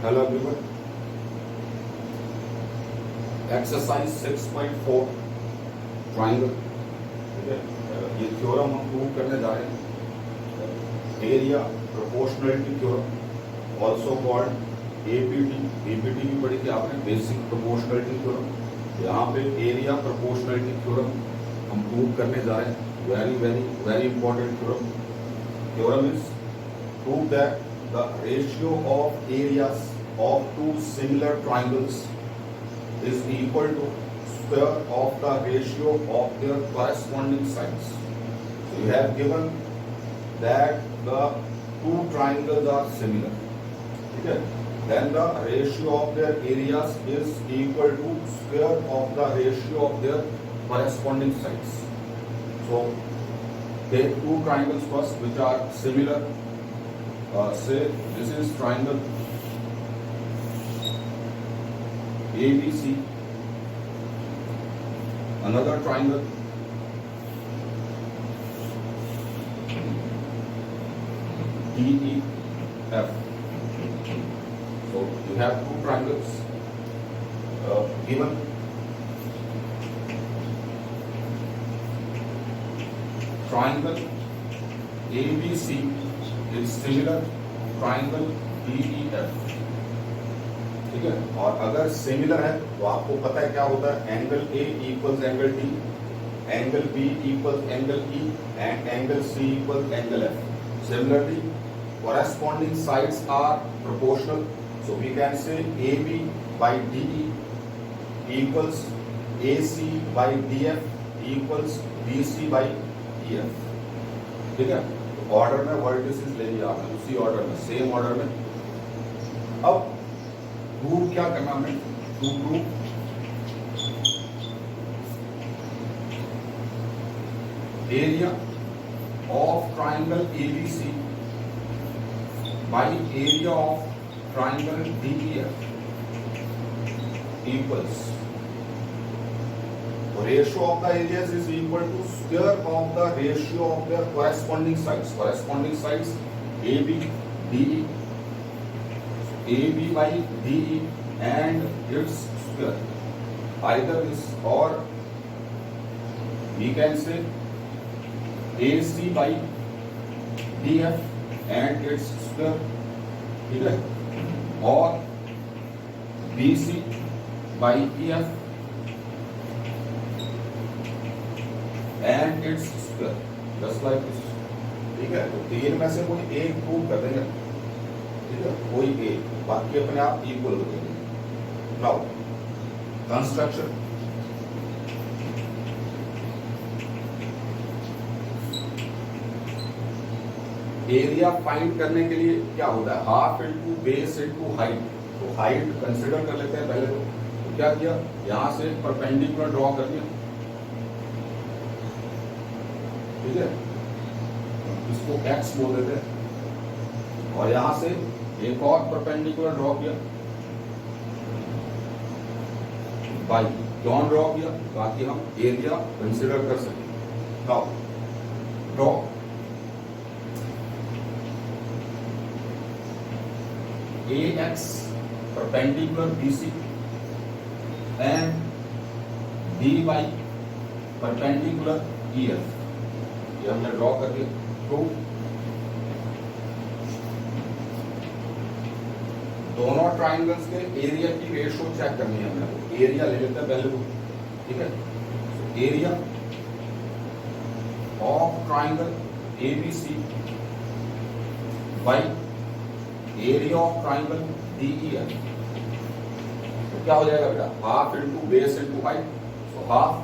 Hello everyone, exercise 6.4 triangle. ठीक है, ये थ्योरम हम प्रूव करने जा रहे हैं। Area proportionality theorem, also called APT. APT भी पढ़ी थी आपने, बेसिक प्रोपोर्शनलिटी थ्योरम। यहाँ पे एरिया प्रोपोर्शनलिटी थ्योरम हम प्रूव करने जा रहे हैं। Very very very important theorem. Theorem is prove that the ratio of areas of two similar triangles is equal to square of the ratio of their corresponding sides. So you have given that the two triangles are similar. Okay? Then the ratio of their areas is equal to square of the ratio of their corresponding sides. So take two triangles first which are similar. Say this is triangle ABC, another triangle DEF. So you have two triangles given. Triangle ABC is similar triangle DEF. ठीक है, और अगर similar है तो आपको पता है क्या होता है, angle A equals angle D, angle B equals angle E and angle C equals angle F. Similarly, corresponding sides are proportional, so we can say AB by DE equals AC by DF equals BC by EF. ठीक है, order में vertices ले लिया आपने, उसी order में, same order में. अब प्रूव क्या करना हमें, to prove area of triangle ABC by area of triangle DEF equals ratio of the areas is equal to square of the ratio of their corresponding sides. Corresponding sides AB, DE, AB by DE and its square. Either this or we can say AC by DF and its square. ठीक है, और BC by EF and its square, just like this. ठीक है, तो तीन में से कोई एक प्रूव कर देंगे. ठीक है, कोई एक, बाकी अपने आप इक्वल हो जाएंगे. Now construction. एरिया फाइंड करने के लिए क्या होता है, half into base into height. तो हाइट कंसिडर कर लेते हैं पहले. तो क्या किया, यहां से परपेंडिकुलर ड्रॉ कर दिया. ठीक है, इसको x बोल देते हैं, और यहां से एक और परपेंडिकुलर ड्रॉ किया, बाई क्यों ड्रॉ किया, ताकि हम एरिया कंसिडर कर सकें. Now draw AX perpendicular BC and BY perpendicular EF. ये हमने ड्रॉ कर दिया. तो दोनों ट्राइंगल्स के एरिया की रेशियो चेक करनी है हमने. एरिया ले लेते हैं पहले. ठीक है, area of triangle ABC by area of triangle DEF. तो क्या हो जाएगा बेटा, half into base into height. So half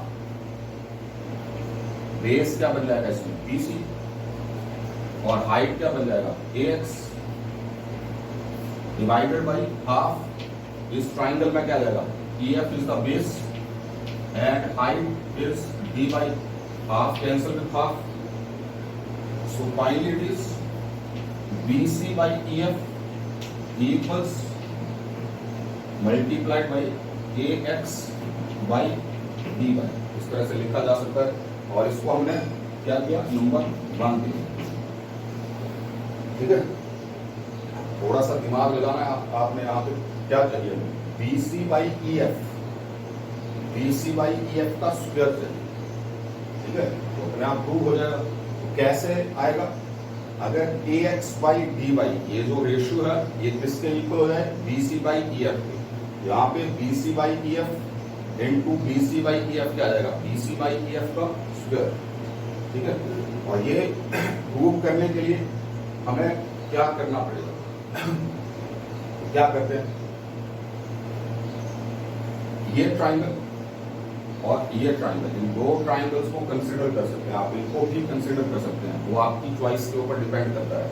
base क्या बन जाएगा इसमें BC, और हाइट क्या बन जाएगा AX डिवाइडेड बाई हाफ. इस ट्राइंगल में क्या जाएगा, EF is the base and height is D by half, cancel with half. So finally it is BC by EF equals multiplied by AX by D by. इस तरह से लिखा जा सकता है, और इसको हमने क्या किया, नंबर 1 दिया. ठीक है, थोड़ा सा दिमाग लगाना है आपने यहाँ पे। क्या चाहिए? BC by EF, BC by EF का स्क्वायर चाहिए, ठीक है। तो अपने आप प्रूव हो जाएगा। तो कैसे आएगा? अगर AX बाई DY, ये जो रेशियो है ये किसके इक्वल हो जाए? BC बाई EF के। यहाँ पे BC by EF into BC by EF क्या आ जाएगा? BC बाई EF का स्क्वायर, ठीक है। और ये प्रूव करने के लिए हमें क्या करना पड़ेगा? क्या करते हैं, ये ट्राइंगल और ये ट्राइंगल, इन दो ट्राइंगल्स को कंसीडर कर सकते हैं आप, इनको भी कंसीडर कर सकते हैं, वो आपकी चॉइस के ऊपर डिपेंड करता है।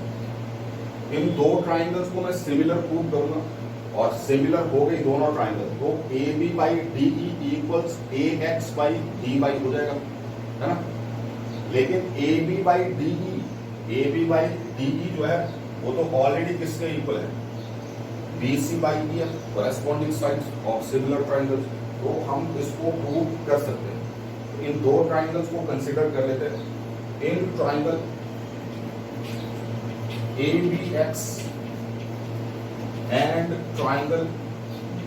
इन दो ट्राइंगल्स को मैं सिमिलर प्रूव करूंगा और सिमिलर हो गई दोनों ट्राइंगल, तो AB by DE equals AX by DY हो जाएगा, है ना। लेकिन AB बाई DE जो है वो तो ऑलरेडी किसके इक्वल है? BC by EF, corresponding sides of similar triangles. तो हम इसको प्रूव कर सकते हैं। इन दो ट्राइंगल्स को कंसीडर कर लेते हैं। In triangle ABX and triangle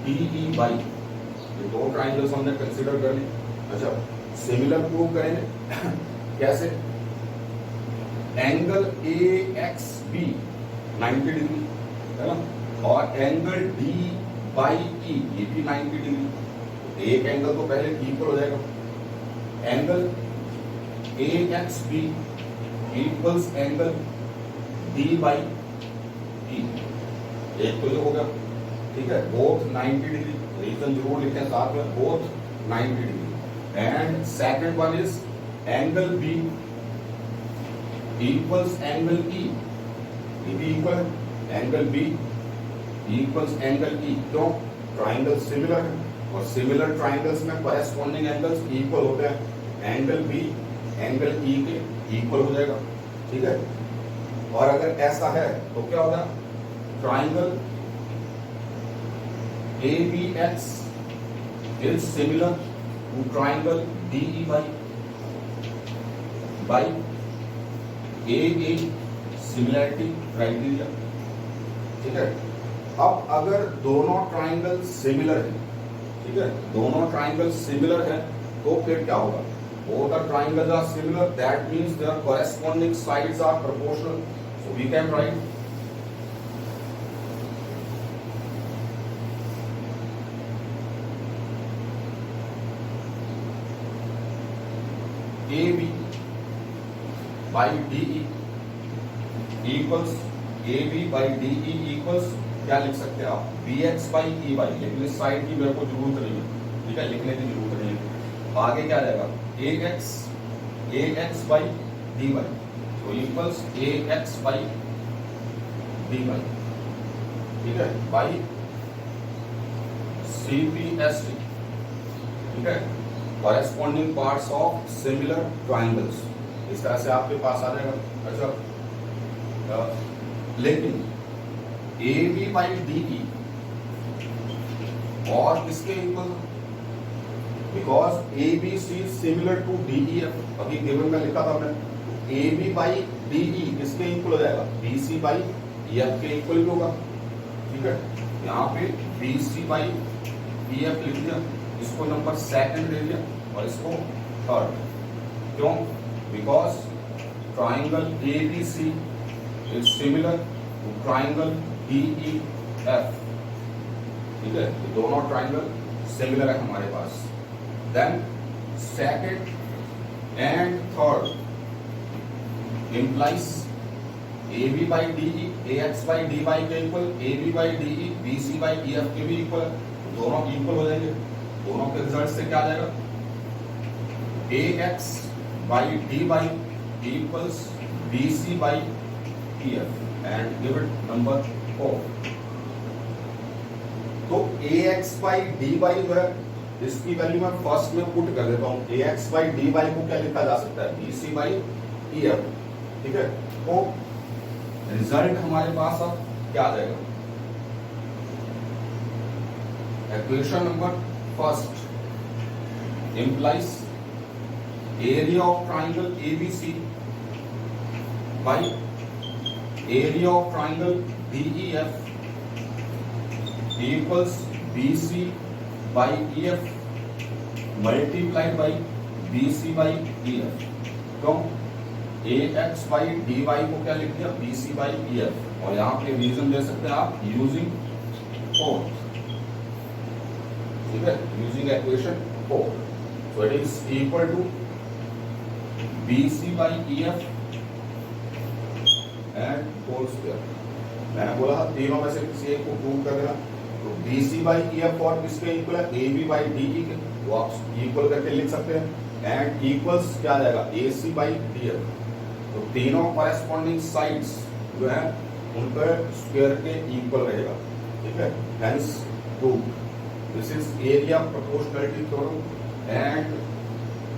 DEY, ये दो ट्राइंगल्स हमने कंसीडर कर ली। अच्छा, सिमिलर प्रूव करेंगे कैसे? एंगल AXB 90 डिग्री, है ना, और एंगल DYE ये भी 90 डिग्री। एक एंगल तो पहले इक्वल हो जाएगा। Angle AXB equals angle DYE, एक तो ये हो गया, ठीक है। बोथ 90 डिग्री, रीजन जरूर लिखें साथ में, both 90 degree. And second one is angle B equals angle E, ये भी इक्वल है। Angle B equals angle E, क्यों? ट्राइंगल सिमिलर है और सिमिलर ट्राइंगल्स में कॉरेस्पॉन्डिंग एंगल्स इक्वल होते हैं। एंगल B एंगल E के इक्वल हो जाएगा, ठीक है। और अगर ऐसा है तो क्या होगा? Triangle ABX is similar to triangle DEY by AA similarity criteria, ठीक है। अब अगर दोनों ट्राइंगल सिमिलर है, ठीक है, दोनों ट्राइंगल सिमिलर है, तो फिर क्या होगा? Both the triangles are similar, that means their corresponding sides are proportional. So we can write AB by DE equals AB by DE equals क्या लिख सकते हैं आप? BX by EY, लेकिन इस साइड की मेरे को जरूरत नहीं है, ठीक है, लिखने की जरूरत नहीं है। आगे क्या आ जाएगा? AX by DY, तो इक्वल्स AX by DY, ठीक है, बाई CPST, ठीक है, corresponding parts of similar triangles. इस तरह से आपके पास आ जाएगा। अच्छा, लेकिन AB by DE और किसके equal? Because ABC similar to DEF, अभी गिवन में लिखा था हमने। AB by DE किसके इक्वल हो जाएगा? BC by EF के इक्वल भी होगा, ठीक है। यहाँ पे BC by EF लिख दिया, इसको नंबर सेकंड ले लिया और इसको थर्ड। क्यों? Because triangle ABC is similar to triangle DEF, ठीक है। तो दोनों ट्राइंगल सिमिलर है हमारे पास। Then second and third implies AB by DE AX by DY के equal, AB by DE BC by EF के भी इक्वल, दोनों इक्वल हो जाएंगे। दोनों के रिजल्ट से क्या आ जाएगा? AX by DY equals BC by EF and give it number 4। तो AX by DY जो है, इसकी वैल्यू मैं फर्स्ट में पुट कर देता हूं। AX by DY को क्या लिखा जा सकता है? BC by EF, ठीक है। तो रिजल्ट हमारे पास अब क्या आ जाएगा? Equation number first implies area of triangle ABC by area of triangle DEF equals BC by EF multiplied by BC by EF। क्यों? AX by DY को क्या लिख दिया? BC by EF। और यहाँ पे रीजन दे सकते हैं आप यूजिंग 4, ठीक है, using equation 4। So it is equal to BC by EF and whole square. मैंने बोला था तीनों में से किसी एक को प्रूव कर देना। तो BC by EF और किसके इक्वल है? AB by DE के, वो आप इक्वल करके लिख सकते हैं। एंड इक्वल्स क्या आ जाएगा? AC by DF। तो तीनों कॉरेस्पॉन्डिंग साइड्स जो है उनका स्क्वायर के इक्वल रहेगा, ठीक है। Hence prove this is area proportionality theorem and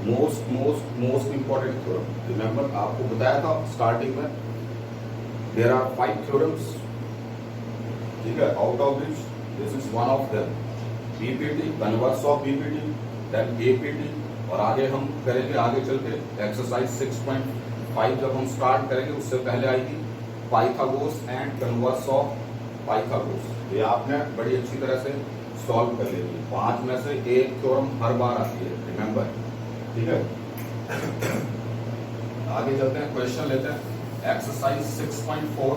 most important theorem. Remember आपको बताया था स्टार्टिंग में देयर आर 5 थ्योरम्स, ठीक है, out of which this is one of them. BPT, converse of BPT, then APT, और आगे हम करेंगे, आगे चलते एक्सरसाइज 6.5 जब हम स्टार्ट करेंगे उससे पहले आएगी Pythagoras and converse of Pythagoras. ये आपने बड़ी अच्छी तरह से सॉल्व कर लेनी है। 5 में से एक थ्योरम हर बार आती है, रिमेंबर, ठीक है। आगे चलते हैं, क्वेश्चन लेते हैं। Exercise 6.4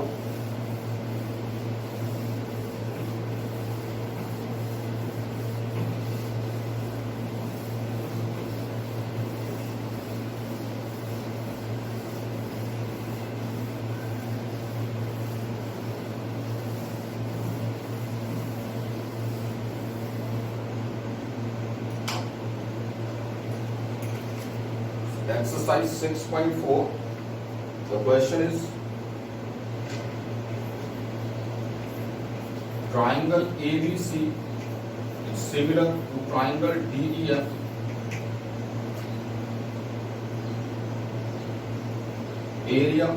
Exercise 6.4. The question is triangle ABC is similar to triangle DEF. Area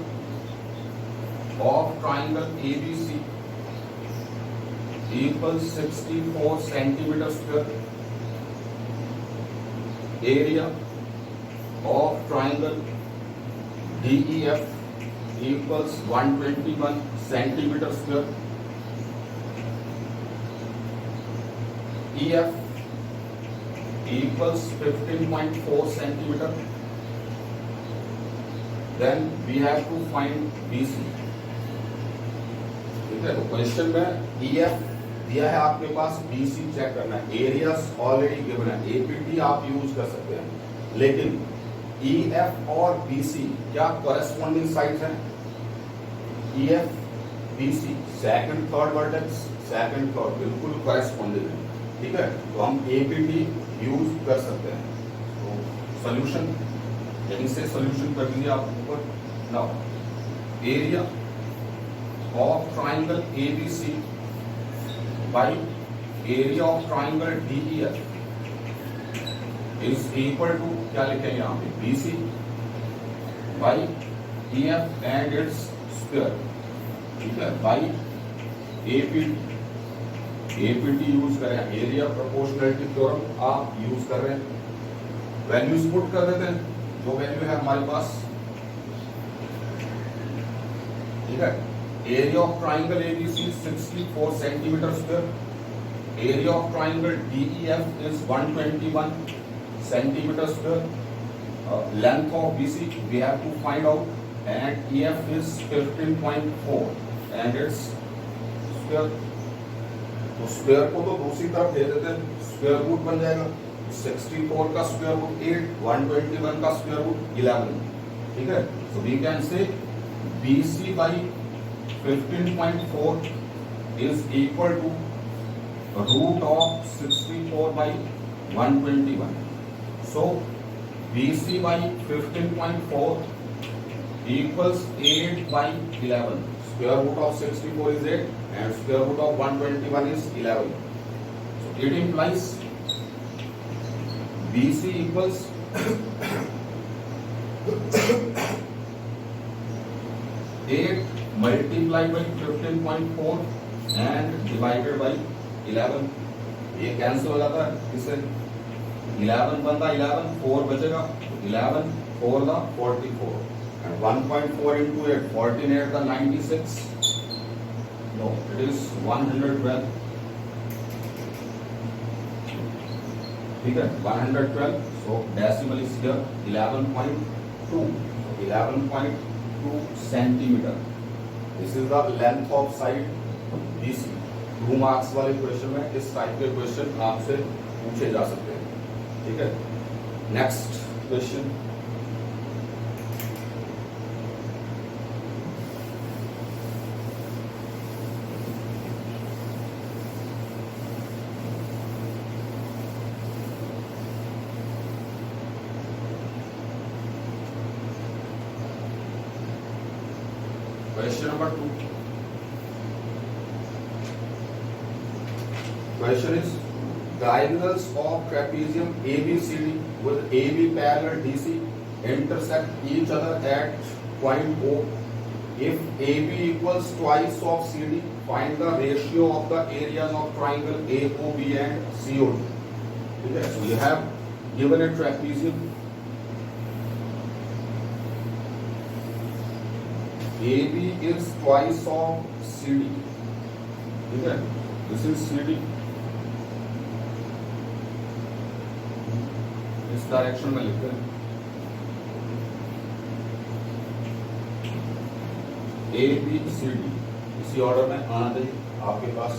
of triangle ABC equals 64 centimeter square. Area of triangle DEF equals 121 centimeter square. EF equals 15.4 centimeter. Then we have to find BC. ठीक है, तो question में EF दिया है आपके पास, BC check करना है। Areas already given है, APT आप यूज कर सकते हैं, लेकिन EF और BC क्या कॉरेस्पॉन्डिंग साइड्स हैं? EF BC second third vertex, second third बिल्कुल कॉरेस्पॉन्डिंग है, ठीक है। तो हम APT यूज कर सकते हैं। तो सॉल्यूशन यहीं से सॉल्यूशन कर दीजिए आप ऊपर। Now area of triangle ABC by area of triangle DEF is equal to, क्या लिखेंगे यहाँ पे, BC by EF and it's square, ठीक है, बाई APT यूज करें, एरिया प्रोपोर्शनलिटी थ्योरम आप यूज कर रहे हैं। वैल्यूज पुट कर देते हैं, जो वैल्यू है हमारे पास, ठीक है। Area of triangle ABC 64 centimetre square, area of triangle DEF is 121 centimeter square. Length of BC we have to find out, and EF is 15.4 and its square. तो स्क्वायर को तो दूसरी तरफ दे देते हैं, स्क्वायर रूट बन जाएगा। 64 का स्क्वायर रूट 8, 121 का स्क्वायर रूट 11, ठीक है। so we can say BC by 15.4 is equal to root of 64 by 121. So BC by 15.4 equals 8 by 11. Square root of 64 is 8 and square root of 121 is 11. So it implies BC equals 8 multiplied by 15.4 and divided by 11. ये cancel हो जाता है, इससे 11 बनता 11, 4 बचेगा, 11 4 दा 44 and 1.4 into 8, 14 8 दा 96, no, it is 112, ठीक है 112, सो decimal is here 11.2, 11.2 centimetre. This is the length of side BC। 2 marks वाले क्वेश्चन में इस टाइप के क्वेश्चन आपसे पूछे जा सकते हैं, ठीक है। Next question, question number 2. Question is diagonals of trapezium ABCD with AB parallel DC intersect each other at point O. If AB equals twice of CD, find the ratio of the areas of triangle AOB and COD. Okay, so you have given a trapezium AB is twice of CD. ठीक है, this is CD. इस direction में लिखते हैं ABCD, इसी order में आना चाहिए आपके पास,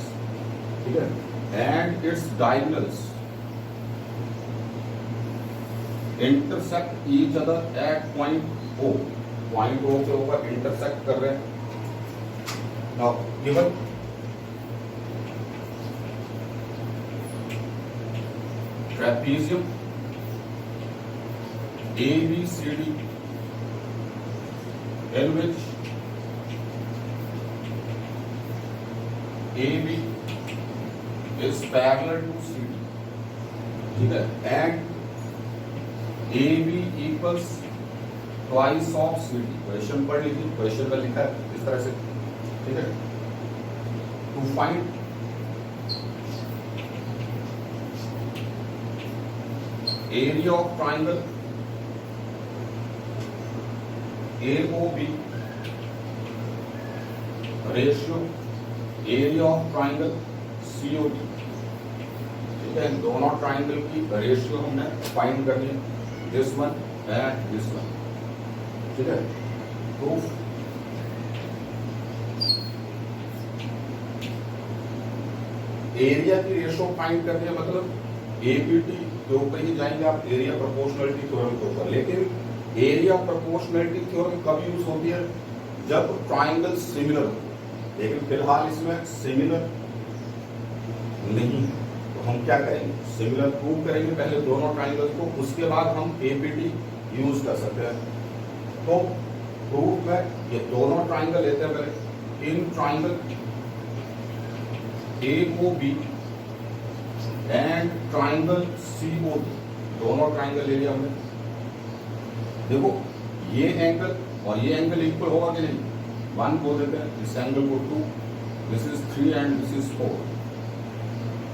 ठीक है। And it's diagonals intersect each other at point O। Point O के ऊपर इंटरसेक्ट कर रहे हैं। Now given trapezium ABCD in which AB is parallel to CD, ठीक है, and AB equals twice of CD। Question पढ़ लीजिए, क्वेश्चन में लिखा है इस तरह से, ठीक है। To find area of triangle AOB ratio area of triangle COD, ठीक है। दोनों ट्राइंगल की रेशियो हमने फाइंड करनी है, this one and this one, ठीक है। प्रूफ एरिया की रेशियो फाइंड करनी है, मतलब APT के ऊपर ही जाएंगे आप, एरिया प्रोपोर्शनलिटी थ्योरम के ऊपर। लेकिन एरिया प्रोपोर्शनलिटी थ्योरम कब यूज होती है? जब ट्राइंगल सिमिलर हो। लेकिन फिलहाल इसमें सिमिलर नहीं है, तो हम क्या करेंगे? सिमिलर प्रूव करेंगे पहले दोनों ट्राइंगल को, उसके बाद हम APT यूज कर सकते हैं। तो प्रूफ में ये दोनों ट्राइंगल लेते हैं पहले। In triangle AOB and triangle COD, दोनों ट्राइंगल ले लिया हमने। देखो ये एंगल और ये एंगल इक्वल होगा कि नहीं? 1 बोल देते हैं, इस एंगल को 2, this is 3 and this is 4।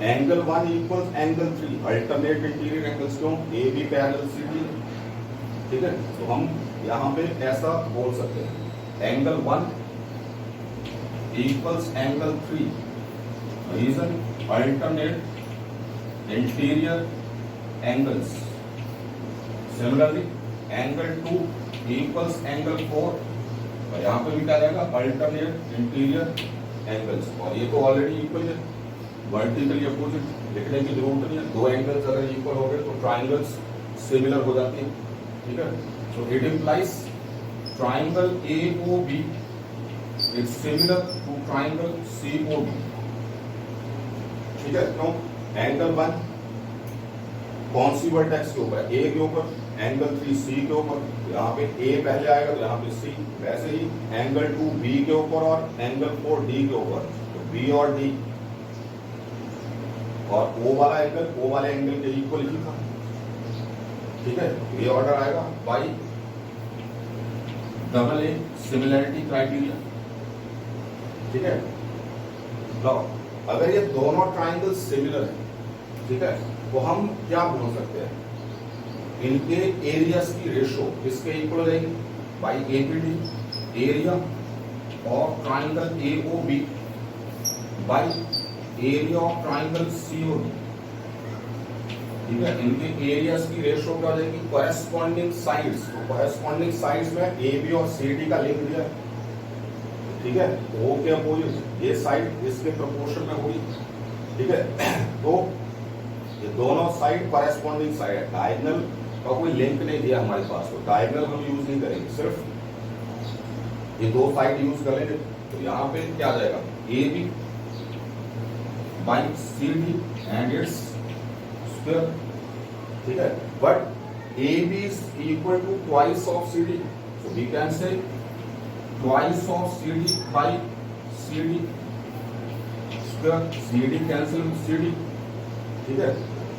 Angle 1 equals angle 3, alternate interior angles क्यों? AB पैरेलल CD, ठीक है। तो हम यहाँ पे ऐसा बोल सकते हैं, angle 1 equals angle 3, reason alternate interior angles. Similarly angle 2 equals angle 4, और यहाँ पे भी क्या रहेगा? Alternate interior angles. और ये तो ऑलरेडी इक्वल है, वर्टिकली अपोजिट, लिखने की जरूरत नहीं है। दो एंगल्स अगर इक्वल हो गए तो ट्राइंगल्स सिमिलर हो जाती हैं, ठीक है। So it implies triangle AOB is similar to triangle COD, ठीक है। क्यों? एंगल 1 कौन सी वर्टेक्स के ऊपर? A के ऊपर, एंगल 3 C के ऊपर, यहाँ पे A पहले आएगा तो यहाँ पे C। वैसे ही एंगल 2 B के ऊपर और एंगल 4 D के ऊपर, तो B और D, और O वाला एंगल O वाले एंगल के इक्वल ही था, ठीक है। ये ऑर्डर आएगा by double A similarity criteria, ठीक है। तो अगर ये दोनों ट्राइंगल सिमिलर है, ठीक है, तो हम क्या बोल सकते हैं? इनके एरियाज की रेशो किसके इक्वल हो जाएगी? By APT, area of triangle AOB by area of triangle COD, ठीक है, इनके एरियाज की रेशियो क्या हो जाएगी, कॉरेस्पॉन्डिंग साइड्स। तो कॉरेस्पॉन्डिंग साइड्स में ए बी और सी डी का लिंक दिया है, ठीक है, ओ के अपोजिट ये साइड इसके प्रोपोर्शन में होगी, ठीक है। तो ये दोनों साइड कॉरेस्पॉन्डिंग साइड है, डायगोनल का कोई लिंक नहीं दिया हमारे पास, तो डायगोनल हम यूज नहीं करेंगे, सिर्फ ये दो साइड यूज कर लेंगे। तो यहाँ पे क्या आ जाएगा, A B by C D and it's square, ठीक है, but A B is equal to twice of C D, so we can say twice of C D by C D square, C D cancel C D, ठीक है।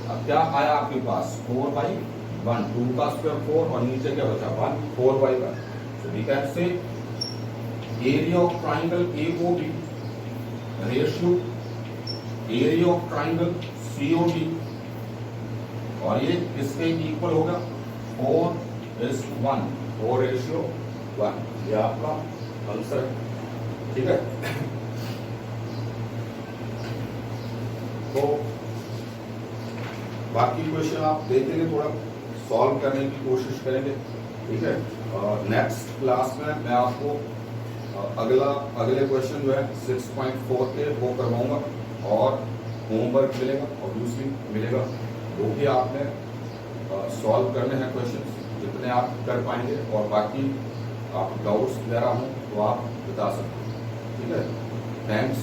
अब क्या आया आपके पास, 4/1, 2 का square 4 और नीचे क्या बचा 1, 4/1, so we can say area of triangle AOB ratio area of triangle COD, और ये किसके इक्वल होगा, 4:1, 4:1, ये आपका आंसर है, ठीक है। तो बाकी क्वेश्चन आप देखेंगे, थोड़ा सॉल्व करने की कोशिश करेंगे, ठीक है। नेक्स्ट क्लास में मैं आपको अगले क्वेश्चन जो है 6.4 के वो करवाऊंगा, और होमवर्क मिलेगा, ऑब्वियसली मिलेगा, वो भी आपने सॉल्व करने हैं क्वेश्चन जितने आप कर पाएंगे, और बाकी आप डाउट्स वगैरह हों तो आप बता सकते हैं, ठीक है। थैंक्स।